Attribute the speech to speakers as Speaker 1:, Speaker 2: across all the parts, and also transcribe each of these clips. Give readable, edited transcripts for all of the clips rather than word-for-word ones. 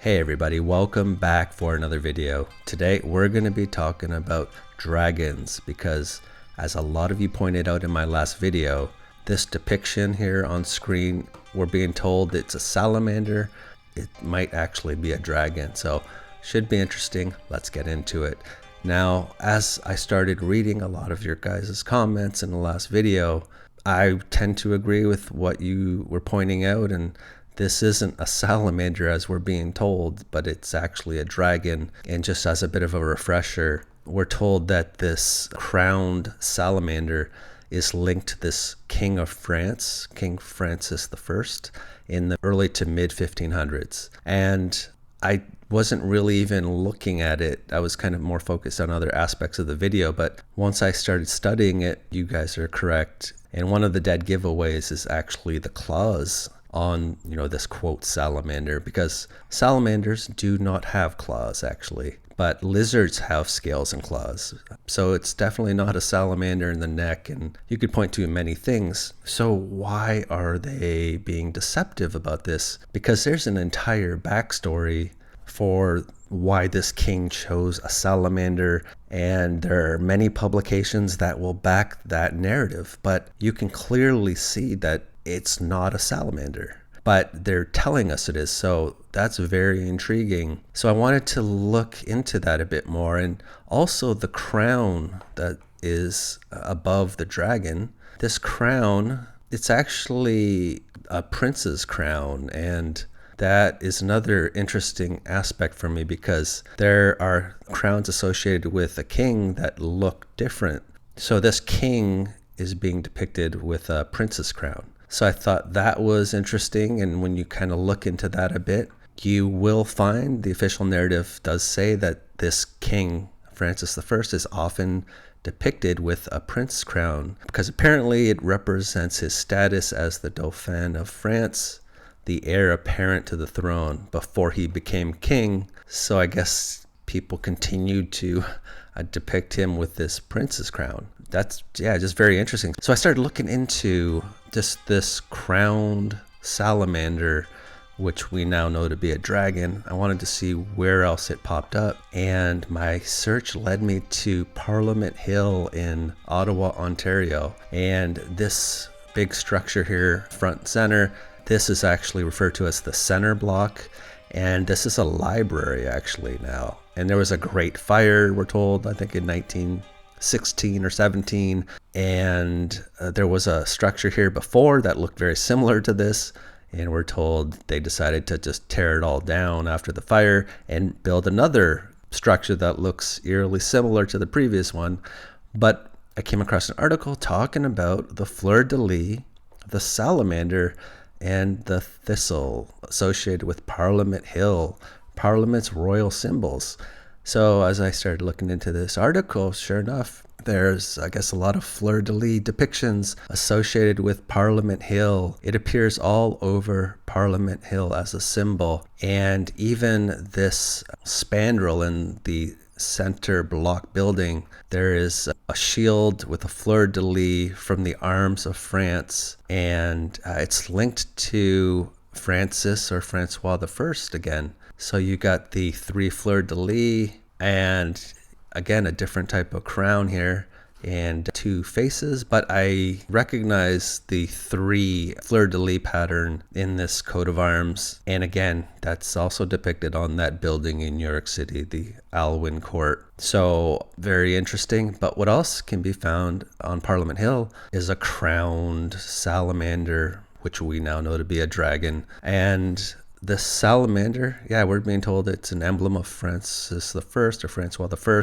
Speaker 1: Hey everybody, welcome back for another video. Today we're going to be talking about dragons because, as a lot of you pointed out in my last video, this depiction here on screen, we're being told it's a salamander. It might actually be a dragon, so should be interesting. Let's get into it. Now, as I started reading a lot of your guys' comments in the last video, I tend to agree with what you were pointing out, and this isn't a salamander as we're being told, but it's actually a dragon. And just as a bit of a refresher, we're told that this crowned salamander is linked to this King of France, King Francis I, in the early to mid 1500s. And I wasn't really even looking at it. I was kind of more focused on other aspects of the video, but once I started studying it, you guys are correct. And one of the dead giveaways is actually the claws on, this quote salamander, because salamanders do not have claws actually, but lizards have scales and claws. So it's definitely not a salamander in the neck, and you could point to many things. So why are they being deceptive about this? Because there's an entire backstory for why this king chose a salamander, and there are many publications that will back that narrative, but you can clearly see that it's not a salamander, but they're telling us it is. So that's very intriguing. So I wanted to look into that a bit more, and also the crown that is above the dragon. This crown, it's actually a prince's crown, and that is another interesting aspect for me because there are crowns associated with a king that look different. So this king is being depicted with a prince's crown. So I thought that was interesting, and when you kind of look into that a bit, you will find the official narrative does say that this king, Francis I, is often depicted with a prince's crown because apparently it represents his status as the Dauphin of France, the heir apparent to the throne before he became king. So I guess people continued to depict him with this prince's crown. That's, just very interesting. So I started looking into this crowned salamander, which we now know to be a dragon. I wanted to see where else it popped up, and my search led me to Parliament Hill in Ottawa, Ontario. And this big structure here, front and center, this is actually referred to as the center block, and this is a library actually now. And there was a great fire, we're told, I think in 1916 or 17, and there was a structure here before that looked very similar to this, and we're told they decided to just tear it all down after the fire and build another structure that looks eerily similar to the previous one. But I came across an article talking about the fleur-de-lis, the salamander, and the thistle associated with Parliament Hill, Parliament's royal symbols. So as I started looking into this article, sure enough, there's, I guess, a lot of fleur-de-lis depictions associated with Parliament Hill. It appears all over Parliament Hill as a symbol. And even this spandrel in the center block building, there is a shield with a fleur-de-lis from the arms of France, and it's linked to Francis or Francois I again. So you got the three fleur-de-lis, and again a different type of crown here and two faces, but I recognize the three fleur-de-lis pattern in this coat of arms. And again, that's also depicted on that building in New York City, the Alwyn court. So very interesting. But what else can be found on Parliament Hill is a crowned salamander, which we now know to be a dragon. And the salamander, we're being told it's an emblem of Francis I or Francois I,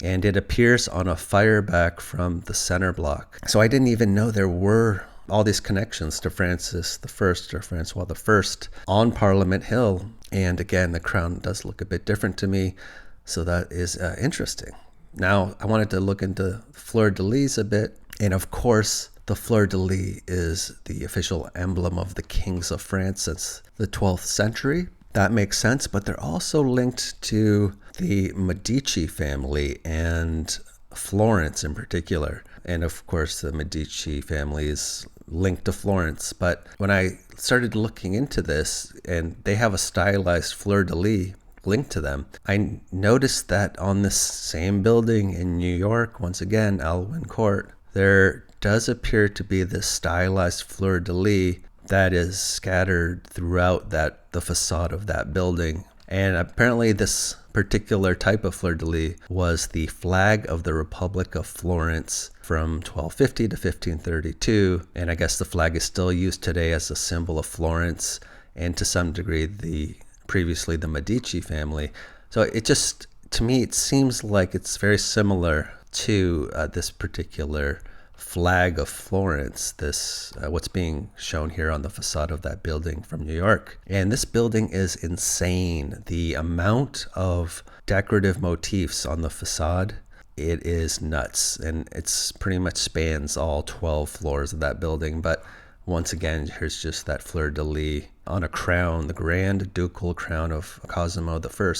Speaker 1: and it appears on a fireback from the center block. So I didn't even know there were all these connections to Francis I or Francois I on Parliament Hill. And again, the crown does look a bit different to me, so that is interesting. Now, I wanted to look into fleur-de-lis a bit, and of course, the fleur-de-lis is the official emblem of the kings of France since the 12th century. That makes sense, but they're also linked to the Medici family and Florence in particular. And of course, the Medici family is linked to Florence. But when I started looking into this, and they have a stylized fleur-de-lis linked to them, I noticed that on this same building in New York, once again, Alwyn Court, there does appear to be this stylized fleur-de-lis that is scattered throughout the facade of that building. And apparently this particular type of fleur-de-lis was the flag of the Republic of Florence from 1250 to 1532. And I guess the flag is still used today as a symbol of Florence and to some degree previously the Medici family. So it just, to me, it seems like it's very similar to this particular flag of Florence, this what's being shown here on the facade of that building from New York. And this building is insane. The amount of decorative motifs on the facade, it is nuts, and it's pretty much spans all 12 floors of that building. But once again, here's just that fleur-de-lis on a crown, the Grand Ducal Crown of Cosimo I.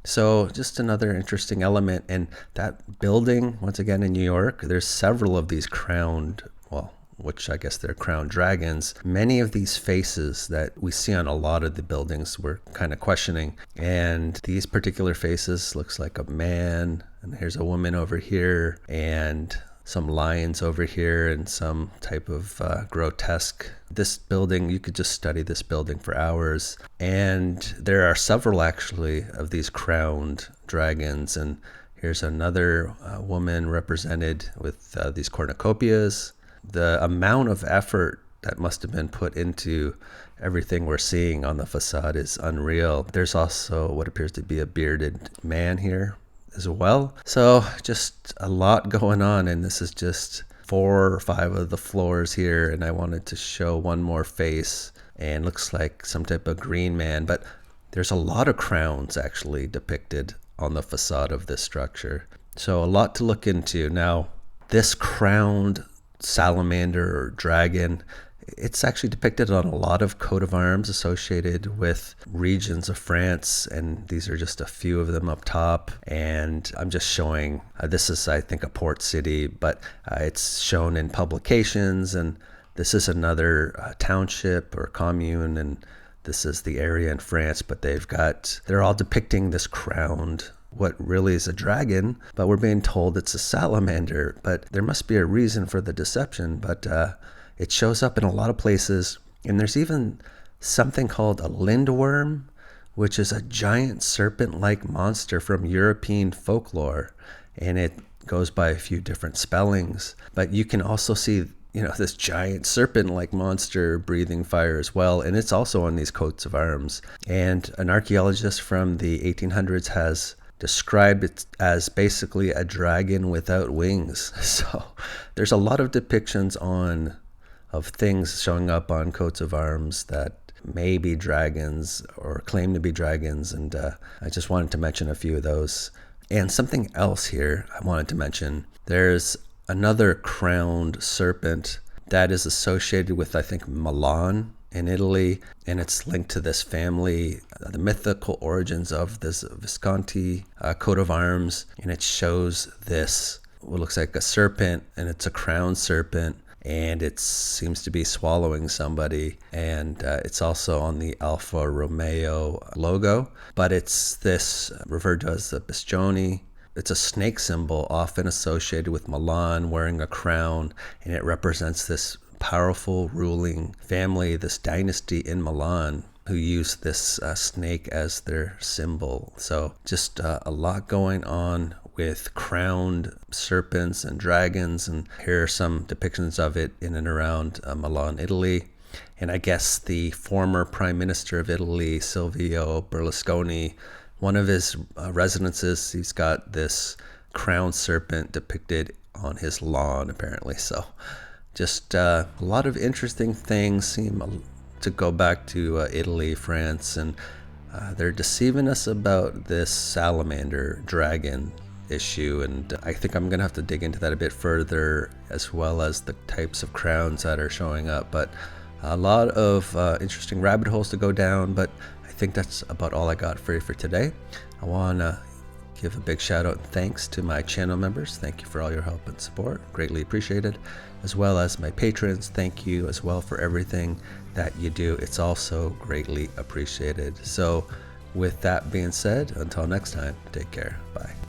Speaker 1: So just another interesting element. And that building, once again in New York, there's several of these crowned, which I guess they're crowned dragons. Many of these faces that we see on a lot of the buildings we're kind of questioning. And these particular faces looks like a man, and here's a woman over here, and some lions over here, and some type of grotesque. This building, you could just study this building for hours. And there are several actually of these crowned dragons. And here's another woman represented with these cornucopias. The amount of effort that must have been put into everything we're seeing on the facade is unreal. There's also what appears to be a bearded man here as well. So just a lot going on, and this is just 4 or 5 of the floors here, and I wanted to show one more face, and looks like some type of green man, but there's a lot of crowns actually depicted on the facade of this structure. So a lot to look into. Now, this crowned salamander or dragon, it's actually depicted on a lot of coat of arms associated with regions of France, and these are just a few of them up top. And I'm just showing, this is, I think, a port city, but it's shown in publications, and this is another township or commune, and this is the area in France, but they're all depicting this crowned, what really is a dragon, but we're being told it's a salamander. But there must be a reason for the deception, but it shows up in a lot of places. And there's even something called a lindworm, which is a giant serpent-like monster from European folklore. And it goes by a few different spellings. But you can also see, this giant serpent-like monster breathing fire as well. And it's also on these coats of arms. And an archaeologist from the 1800s has described it as basically a dragon without wings. So there's a lot of depictions of things showing up on coats of arms that may be dragons or claim to be dragons, and I just wanted to mention a few of those. And something else here I wanted to mention, there's another crowned serpent that is associated with, I think, Milan in Italy, and it's linked to this family, the mythical origins of this Visconti coat of arms. And it shows this, what looks like a serpent, and it's a crowned serpent, and it seems to be swallowing somebody. And it's also on the Alfa Romeo logo, but it's this referred to as the Visconti. It's a snake symbol often associated with Milan wearing a crown, and it represents this powerful ruling family, this dynasty in Milan, who used this snake as their symbol. So just a lot going on with crowned serpents and dragons, and here are some depictions of it in and around Milan, Italy. And I guess the former Prime Minister of Italy, Silvio Berlusconi, one of his residences, he's got this crowned serpent depicted on his lawn, apparently. So just a lot of interesting things seem to go back to Italy, France, and they're deceiving us about this salamander dragon issue, and I think I'm gonna have to dig into that a bit further, as well as the types of crowns that are showing up. But a lot of interesting rabbit holes to go down, but I think that's about all I got for you for today. I want to give a big shout out and thanks to my channel members. Thank you for all your help and support, greatly appreciated, as well as my patrons. Thank you as well for everything that you do. It's also greatly appreciated. So with that being said, until next time, take care. Bye.